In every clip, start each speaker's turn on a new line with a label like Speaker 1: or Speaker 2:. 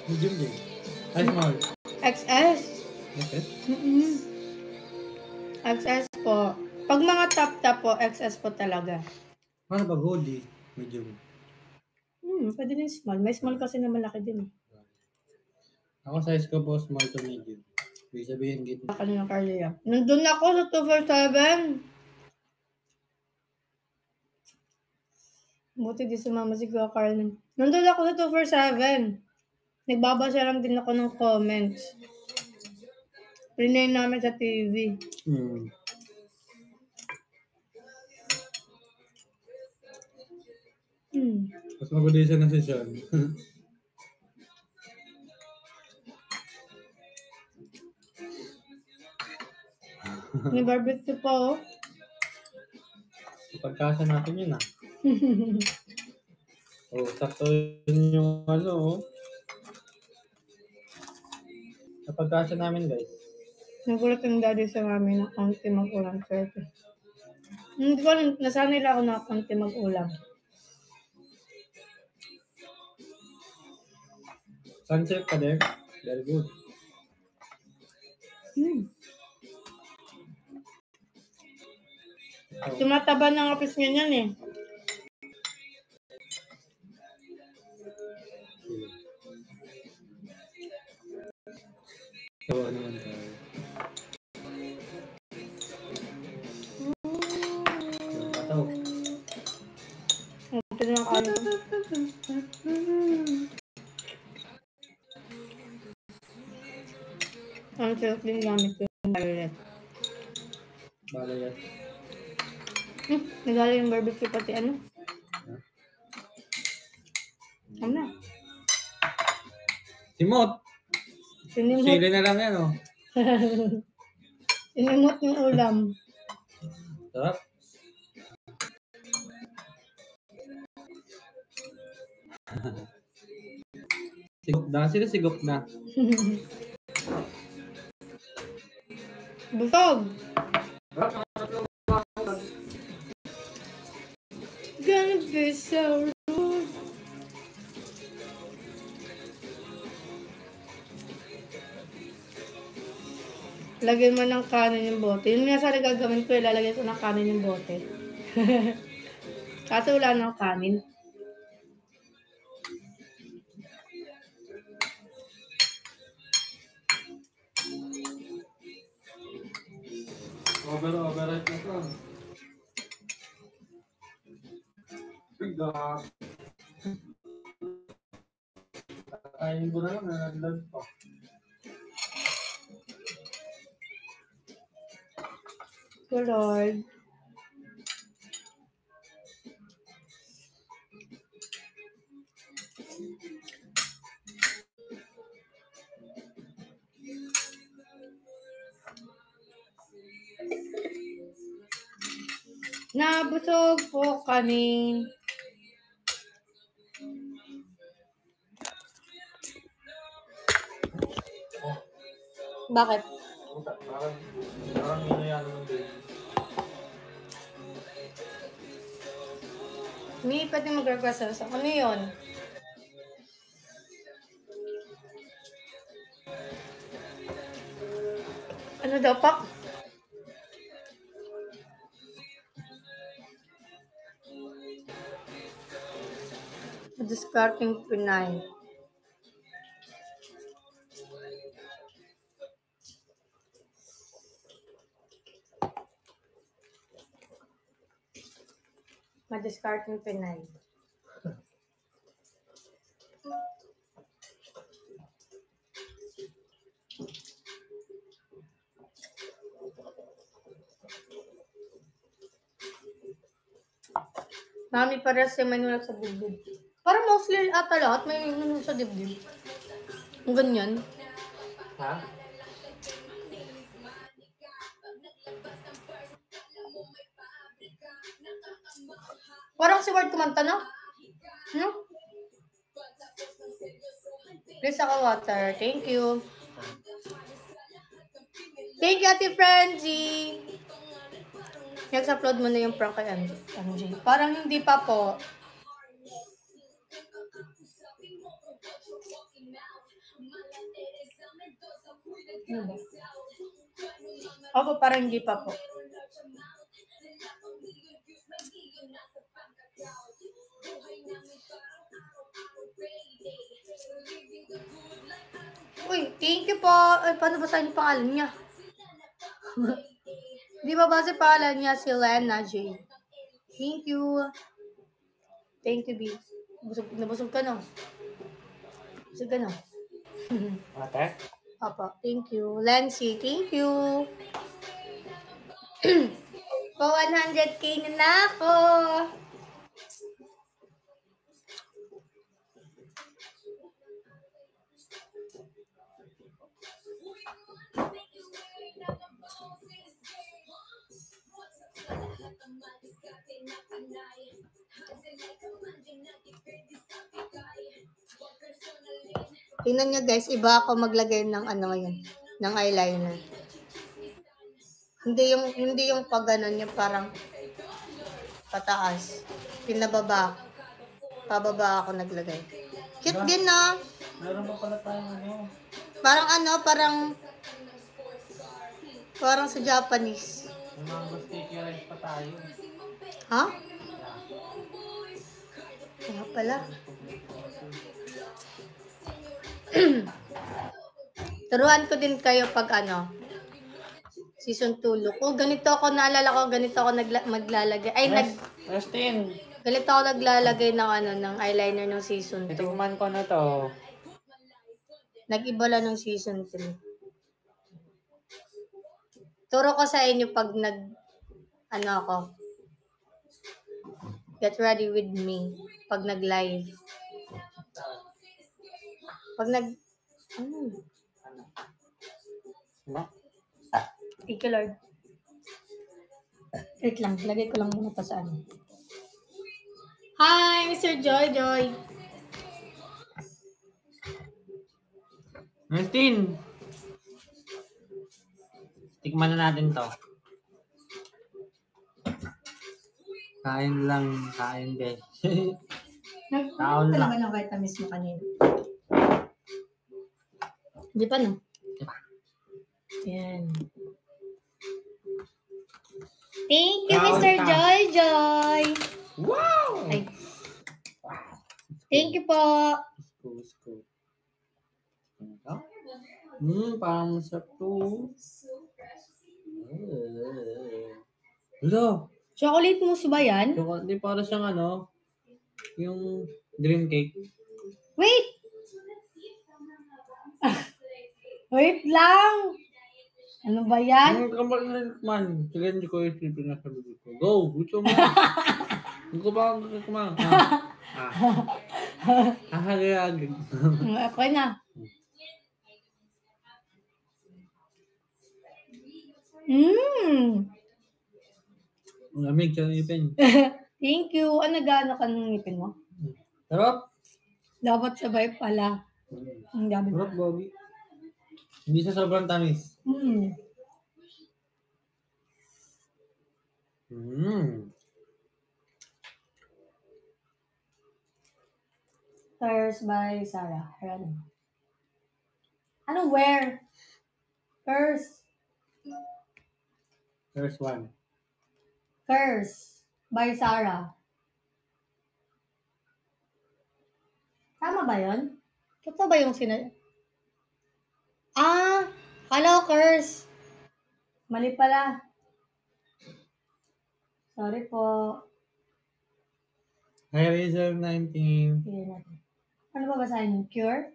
Speaker 1: Medium din. Ay, small.
Speaker 2: XS.
Speaker 1: Okay.
Speaker 2: XS po. Pag mga top po, XS po talaga.
Speaker 1: Ano ba, hoodie? Medium.
Speaker 2: Pwede din small. May small kasi na malaki din.
Speaker 1: Ako size ko po, small to medium. Ibig sabihin, gitna.
Speaker 2: Baka na Carlia. Nandun ako sa 247. Buti di sumama si Kuya Carl. Nandun ako sa 247. Nagbabasa lang din ako ng comments. Rinay namin sa TV.
Speaker 1: Mas magudisa na si Sean.
Speaker 2: May barbecue pa oh.
Speaker 1: Pagkasa natin yun sakto yun yung Napagkasa namin guys.
Speaker 2: Nagulat yung daddy sa mami na konti mag-ulam. Hindi ko alam, nasanay lang ako na konti mag-ulam.
Speaker 1: Sunset pa din? Very good.
Speaker 2: Tumataba ng apis niya yan eh.
Speaker 1: So, ano man tayo? Pataw.
Speaker 2: Ito na ang kanin. Ang sarap din gamit ko yung violet.
Speaker 1: Violet.
Speaker 2: Nagaling yung barbecue pati ano? Ano na?
Speaker 1: Simot! Sili na lang yan
Speaker 2: Sinimot yung ulam.
Speaker 1: Sarap. Sigop na. Sino sigop na?
Speaker 2: Busog! Gonna be so rude. Lagyan mo ng kanin yung bote. Yun nga sana gagawin ko, ilalagay ko ng kanin yung bote. Kaso wala nang kanin.
Speaker 1: Override na to. Bigla. Kainin ko na lang, naglag pa.
Speaker 2: Oh Lord. Nabusog po kami. Bakit?
Speaker 1: Parang yun ng baby.
Speaker 2: Hindi pwede mag-request sa ano yun? Ano daw pa? Discarding Pinay. Ma-discarding Pinay. Mami, parehas yung manulat sa dibdib. Parang mostly ata lahat may manulat sa dibdib. Ang ganyan.
Speaker 1: Ha?
Speaker 2: Parang si Ward kumanta, no? No? Please ako water. Thank you. Thank you, Ate Frangie. Next-upload mo na yung prank kay MJ. Parang hindi pa po. Ano ba? Ako parang hindi pa po. Uy, thank you po. Ay, paano ba saan yung pangalan niya? Di ba ba si pangalan niya si Lena J? Thank you. Thank you, B. Nabusog ka no? Busog ka no?
Speaker 1: Ate?
Speaker 2: Opo, thank you. Lancy, thank you. Po 100k na ako. Tingnan nyo guys, iba ako maglagay ng ano ngayon, ng eyeliner. Hindi yung pag ganun, yung parang pataas. Pinababa. Pababa ako naglagay. Cute din no?
Speaker 1: Meron pa pala tayong ano.
Speaker 2: Parang sa Japanese.
Speaker 1: May mango sticky rice pa tayo.
Speaker 2: Ha? Kaya pala. Turuan ko din kayo pag ano, season 2 look. Oh, ganito ako, naalala ko, ganito ako maglalagay.
Speaker 1: Justin,
Speaker 2: Ganito ako naglalagay ng ano, ng eyeliner ng season 2.
Speaker 1: titikman ko na to.
Speaker 2: Nag-iba lang ng season 3. Turo ko sa inyo pag ano ako. Get ready with me. Pag nag-live. Pag ano?
Speaker 1: Ano?
Speaker 2: Thank you, Lord. Wait lang, lagay ko lang muna pa sa ano. Hi, Mr. Joy Joy.
Speaker 1: Justin! Tikman na natin to. Kain lang, kain din. Taon lang.
Speaker 2: Talaga ng vitamins mo kanina. Di pa no?
Speaker 1: Di pa.
Speaker 2: Yan. Thank you,
Speaker 1: Kaon
Speaker 2: Mr.
Speaker 1: ka.
Speaker 2: Joy Joy.
Speaker 1: Wow!
Speaker 2: Ay. Thank you po.
Speaker 1: School. Parang masarap to. Hello?
Speaker 2: Chocolate mousse ba yan?
Speaker 1: Di para siyang ano, yung dream cake.
Speaker 2: Wait! Wait lang! Ano ba yan?
Speaker 1: Kamar na man. Sige, hindi ko isipin na sabi ko. Go! Gusto mo. Hindi ko ba ang kumain? Hagag.
Speaker 2: Okay na.
Speaker 1: Lamig ka ng ipin.
Speaker 2: Thank you. Ano gano'n ka ng ngipin mo?
Speaker 1: Sarap.
Speaker 2: Dapat sabay pala. Ang dami.
Speaker 1: Sarap, Bobby. Hindi sa sobrang tamis.
Speaker 2: First by Sarah. Ano where? First
Speaker 1: one.
Speaker 2: Curse by Sarah. Tama ba yun? Totoo ba yung hello, Curse. Mali pala. Sorry po.
Speaker 1: Hi, Razor 19.
Speaker 2: Sige natin. Ano ba basahin yung cure?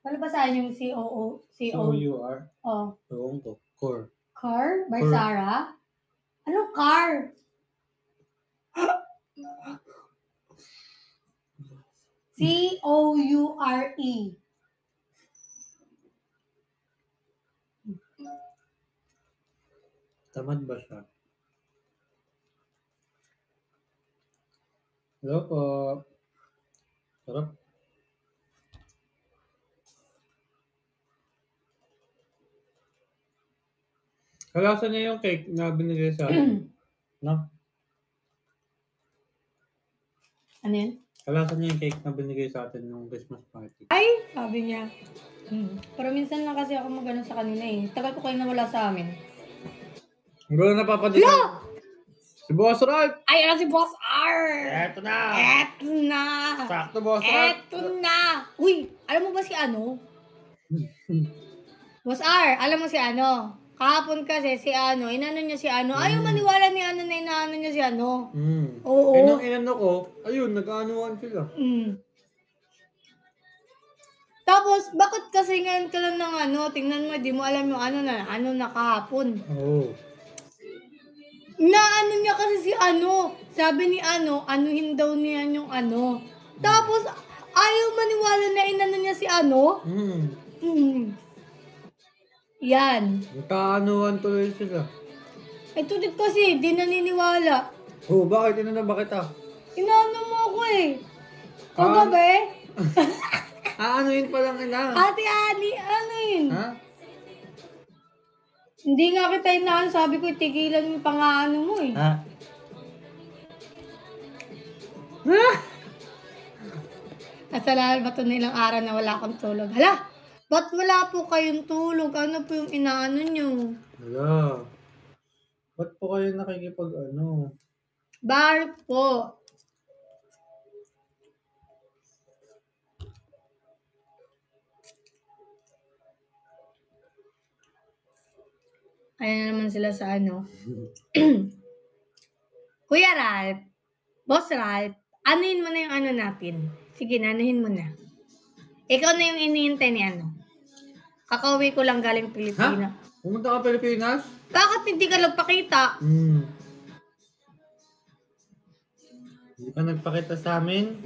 Speaker 2: Ano basahin yung
Speaker 1: C-O-U-R.
Speaker 2: Oh.
Speaker 1: Ewan ko. Core.
Speaker 2: Car by
Speaker 1: Car.
Speaker 2: Sarah? Anong car? C-O-U-R-E.
Speaker 1: Tamad ba siya? Hello po. Sarap. Kalasa niya yung cake na binigay sa akin. No?
Speaker 2: Ano yun?
Speaker 1: Kalasan niya yung cake na binigay sa atin nung Christmas party.
Speaker 2: Ay, sabi niya. Pero minsan lang kasi ako magano sa kanila eh. Tagal ko kayo nawala sa amin.
Speaker 1: Bro, napapadala. Si Boss Ralph!
Speaker 2: Ay, ano si Boss R?
Speaker 1: Eto na!
Speaker 2: Eto na!
Speaker 1: Sakto, Boss Ralph!
Speaker 2: Eto na! Uy, alam mo ba si ano? Boss R, alam mo si ano? Kahapon kasi si ano, inano niya si ano. Ayaw maniwala ni ano na inaano niya si ano. Oo.
Speaker 1: Eh, nung inano ko, ayun, nag-aanuan sila.
Speaker 2: Tapos, bakit kasi ngayon ka lang ng ano, tingnan mo, di mo alam yung ano na kahapon.
Speaker 1: Oo.
Speaker 2: Naano niya kasi si ano, sabi ni ano, anuhin daw niya yung ano. Tapos, ayaw maniwala na inano niya si ano. Yan.
Speaker 1: Nagkaanuan tuloy sila.
Speaker 2: Ito din kasi, di naniniwala.
Speaker 1: Oo, bakit? Inano ba kita?
Speaker 2: Inaano mo ako eh. Kagabi?
Speaker 1: Aanuin pa lang ina.
Speaker 2: Ate Ani, ano yun?
Speaker 1: Ha?
Speaker 2: Hindi nga kita inaan, sabi ko tigilan yung pangaano mo eh.
Speaker 1: Ha?
Speaker 2: Nasalahan ba ito nilang araw na wala akong tulog? Hala! Ba't wala po kayong tulog? Ano po yung inaano nyo?
Speaker 1: Wala. Ba't po kayo nakikipag ano?
Speaker 2: Bar po. Ayan na naman sila sa ano. Kuya Ralph, Boss Ralph, anuhin mo na yung ano natin. Sige, anuhin mo na. Ikaw na yung inihintay ni ano. Kakauwi ko lang galing Pilipinas.
Speaker 1: Pumunta ka Pilipinas?
Speaker 2: Bakit hindi ka nagpakita?
Speaker 1: Hindi ka nagpakita sa amin?